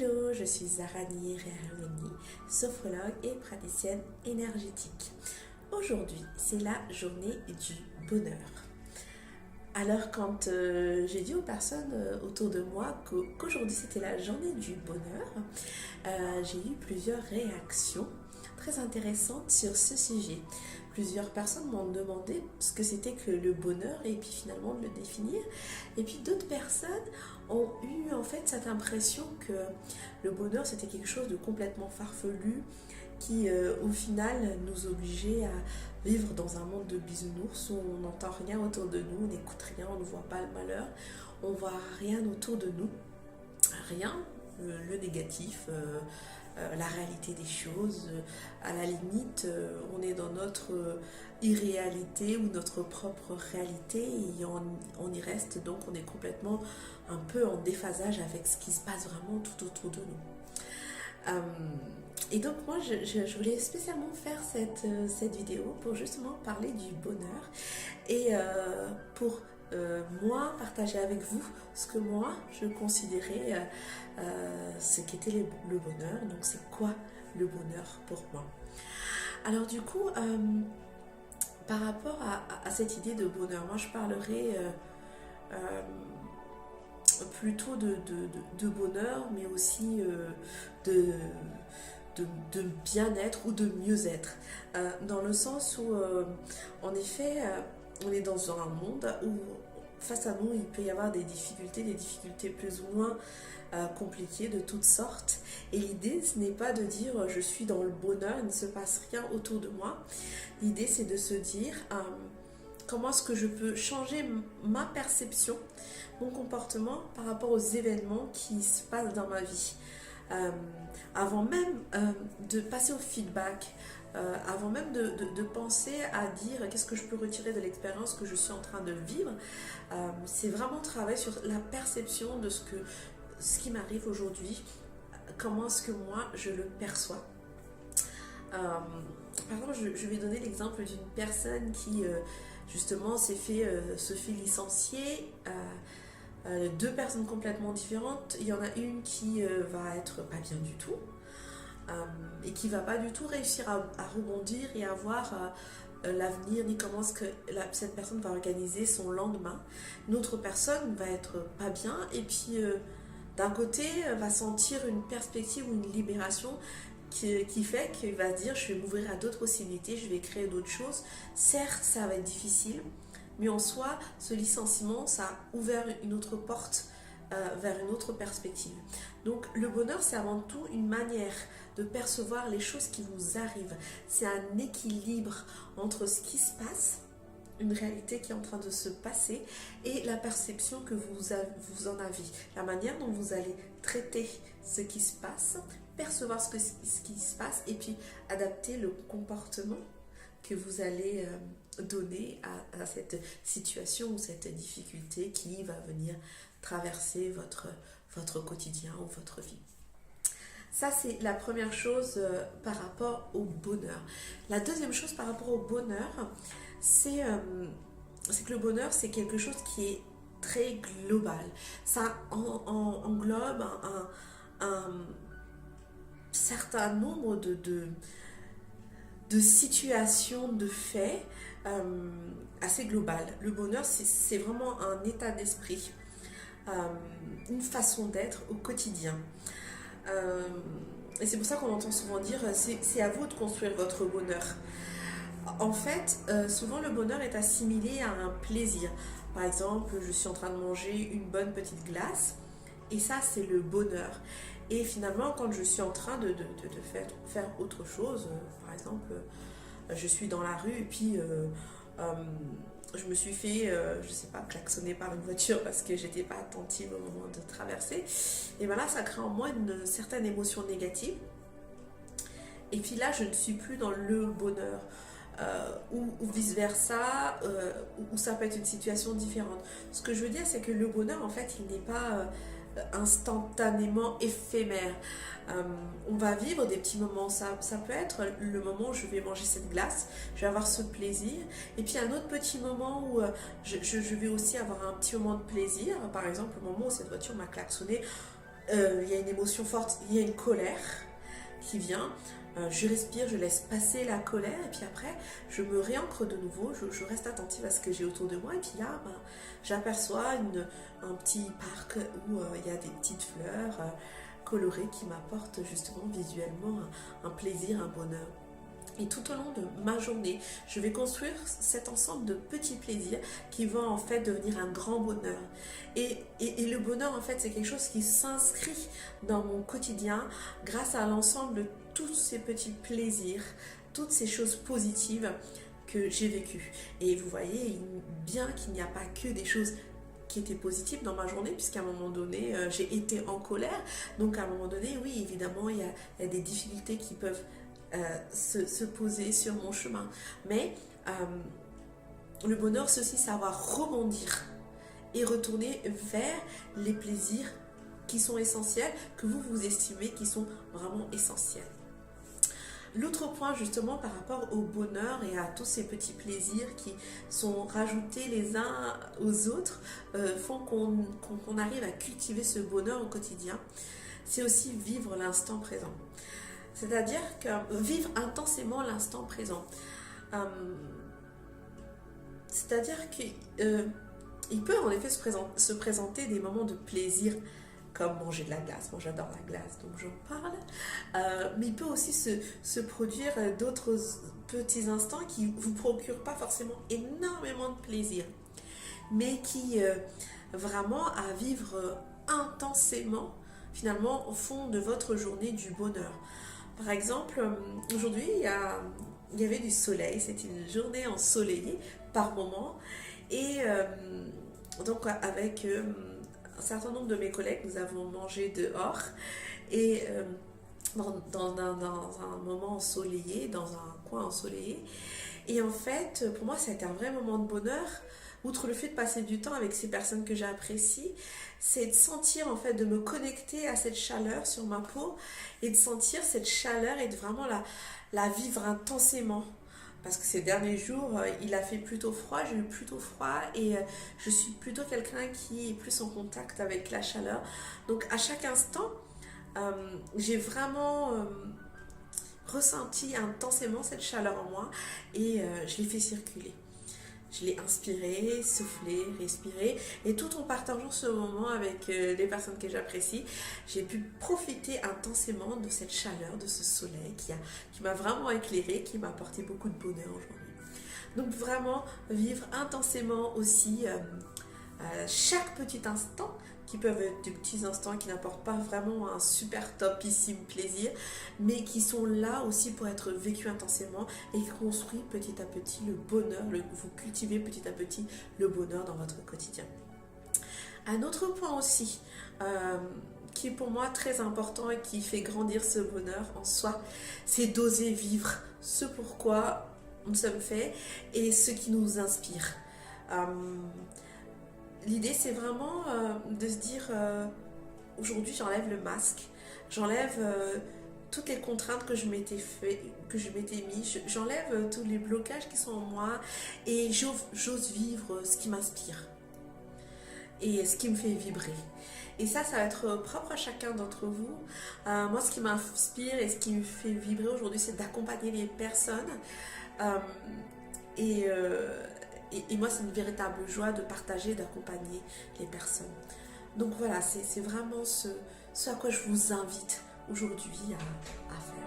Hello, je suis Zarani Rehaouni, sophrologue et praticienne énergétique. Aujourd'hui, c'est la journée du bonheur. Alors quand j'ai dit aux personnes autour de moi qu'aujourd'hui c'était la journée du bonheur, j'ai eu plusieurs réactions très intéressantes sur ce sujet. Plusieurs personnes m'ont demandé ce que c'était que le bonheur et puis finalement de le définir. Et puis d'autres personnes ont eu en fait cette impression que le bonheur c'était quelque chose de complètement farfelu qui au final nous obligeait à vivre dans un monde de bisounours où on n'entend rien autour de nous, on n'écoute rien, on ne voit pas le malheur, on ne voit rien autour de nous, rien, le négatif, la réalité des choses, à la limite on est dans notre irréalité ou notre propre réalité et on y reste, donc on est complètement un peu en déphasage avec ce qui se passe vraiment tout autour de nous. Et donc moi je voulais spécialement faire cette vidéo pour justement parler du bonheur et pour moi partager avec vous ce que moi je considérais ce qu'était le bonheur. Donc c'est quoi le bonheur pour moi? Alors du coup par rapport à cette idée de bonheur, moi je parlerai plutôt de bonheur, mais aussi de bien-être ou de mieux-être. Dans le sens où, en effet, on est dans un monde où face à nous, il peut y avoir des difficultés plus ou moins compliquées de toutes sortes. Et l'idée, ce n'est pas de dire je suis dans le bonheur, il ne se passe rien autour de moi. L'idée, c'est de se dire comment est-ce que je peux changer ma perception, mon comportement par rapport aux événements qui se passent dans ma vie. Avant même de passer au feedback, avant même de penser à dire qu'est-ce que je peux retirer de l'expérience que je suis en train de vivre, c'est vraiment travailler sur la perception de ce qui m'arrive aujourd'hui, comment est-ce que moi je le perçois. Par exemple, je vais donner l'exemple d'une personne qui justement se fait licencier. Deux personnes complètement différentes. Il y en a une qui va être pas bien du tout et qui va pas du tout réussir à rebondir et à voir l'avenir ni comment est-ce que cette personne va organiser son lendemain. Une autre personne va être pas bien et puis d'un côté va sentir une perspective ou une libération qui fait qu'il va dire je vais m'ouvrir à d'autres possibilités, je vais créer d'autres choses. Certes, ça va être difficile, mais en soi, ce licenciement, ça a ouvert une autre porte vers une autre perspective. Donc le bonheur, c'est avant tout une manière de percevoir les choses qui vous arrivent. C'est un équilibre entre ce qui se passe, une réalité qui est en train de se passer, et la perception que vous en avez. La manière dont vous allez traiter ce qui se passe, percevoir ce qui se passe, et puis adapter le comportement que vous allez donner à cette situation ou cette difficulté qui va venir traverser votre quotidien ou votre vie. Ça, c'est la première chose par rapport au bonheur. La deuxième chose par rapport au bonheur, c'est que le bonheur, c'est quelque chose qui est très global. Ça englobe un certain nombre de situations, de faits assez globales. Le bonheur, c'est vraiment un état d'esprit, une façon d'être au quotidien. Et c'est pour ça qu'on entend souvent dire c'est à vous de construire votre bonheur. En fait, souvent le bonheur est assimilé à un plaisir. Par exemple, je suis en train de manger une bonne petite glace et ça, c'est le bonheur. Et finalement, quand je suis en train de faire autre chose, par exemple, je suis dans la rue et puis je me suis fait, je sais pas, klaxonner par une voiture parce que j'étais pas attentive au moment de traverser. Et bien là, ça crée en moi une certaine émotion négative. Et puis là, je ne suis plus dans le bonheur. Ou vice-versa, où ça peut être une situation différente. Ce que je veux dire, c'est que le bonheur, en fait, il n'est pas instantanément éphémère. On va vivre des petits moments, ça peut être le moment où je vais manger cette glace, je vais avoir ce plaisir, et puis un autre petit moment où je vais aussi avoir un petit moment de plaisir, par exemple le moment où cette voiture m'a klaxonné. il y a une émotion forte, il y a une colère qui vient. Je respire, je laisse passer la colère et puis après je me réancre de nouveau, je reste attentive à ce que j'ai autour de moi et puis là j'aperçois un petit parc où il y a des petites fleurs colorées qui m'apportent justement visuellement un plaisir, un bonheur. Et tout au long de ma journée, je vais construire cet ensemble de petits plaisirs qui vont en fait devenir un grand bonheur. Et le bonheur, en fait, c'est quelque chose qui s'inscrit dans mon quotidien grâce à l'ensemble de tous ces petits plaisirs, toutes ces choses positives que j'ai vécues. Et vous voyez bien qu'il n'y a pas que des choses qui étaient positives dans ma journée, puisqu'à un moment donné, j'ai été en colère. Donc à un moment donné, oui, évidemment, il y a des difficultés qui peuvent se poser sur mon chemin. Mais le bonheur, c'est aussi savoir rebondir et retourner vers les plaisirs qui sont essentiels, que vous estimez qui sont vraiment essentiels. L'autre point justement par rapport au bonheur et à tous ces petits plaisirs qui sont rajoutés les uns aux autres font qu'on arrive à cultiver ce bonheur au quotidien, c'est aussi vivre l'instant présent. C'est-à-dire que vivre intensément l'instant présent. C'est-à-dire qu'il peut en effet se présenter des moments de plaisir comme manger de la glace. Moi j'adore la glace donc j'en parle. Mais il peut aussi se produire d'autres petits instants qui ne vous procurent pas forcément énormément de plaisir. Mais qui vraiment à vivre intensément finalement font de votre journée du bonheur. Par exemple, aujourd'hui, il y avait du soleil, c'était une journée ensoleillée par moment. Et donc, avec un certain nombre de mes collègues, nous avons mangé dehors. Et dans un moment ensoleillé, dans un coin ensoleillé. Et en fait, pour moi, ça a été un vrai moment de bonheur. Outre le fait de passer du temps avec ces personnes que j'apprécie, c'est de sentir, en fait, de me connecter à cette chaleur sur ma peau et de sentir cette chaleur et de vraiment la vivre intensément. Parce que ces derniers jours, il a fait plutôt froid, j'ai eu plutôt froid et je suis plutôt quelqu'un qui est plus en contact avec la chaleur. Donc à chaque instant, j'ai vraiment ressenti intensément cette chaleur en moi et je l'ai fait circuler. Je l'ai inspiré, soufflé, respiré et tout en partageant ce moment avec les personnes que j'apprécie, j'ai pu profiter intensément de cette chaleur, de ce soleil qui m'a vraiment éclairé, qui m'a apporté beaucoup de bonheur aujourd'hui. Donc vraiment vivre intensément aussi chaque petit instant qui peuvent être des petits instants qui n'apportent pas vraiment un super topissime plaisir, mais qui sont là aussi pour être vécus intensément et qui construisent petit à petit le bonheur, vous cultivez petit à petit le bonheur dans votre quotidien. Un autre point aussi, qui est pour moi très important et qui fait grandir ce bonheur en soi, c'est d'oser vivre ce pourquoi nous sommes faits et ce qui nous inspire. L'idée, c'est vraiment de se dire aujourd'hui, j'enlève le masque, j'enlève toutes les contraintes que je m'étais mis, j'enlève tous les blocages qui sont en moi et j'ose vivre ce qui m'inspire et ce qui me fait vibrer. Et ça va être propre à chacun d'entre vous. Moi, ce qui m'inspire et ce qui me fait vibrer aujourd'hui, c'est d'accompagner les personnes et moi, c'est une véritable joie de partager, d'accompagner les personnes. Donc voilà, c'est vraiment ce à quoi je vous invite aujourd'hui à faire.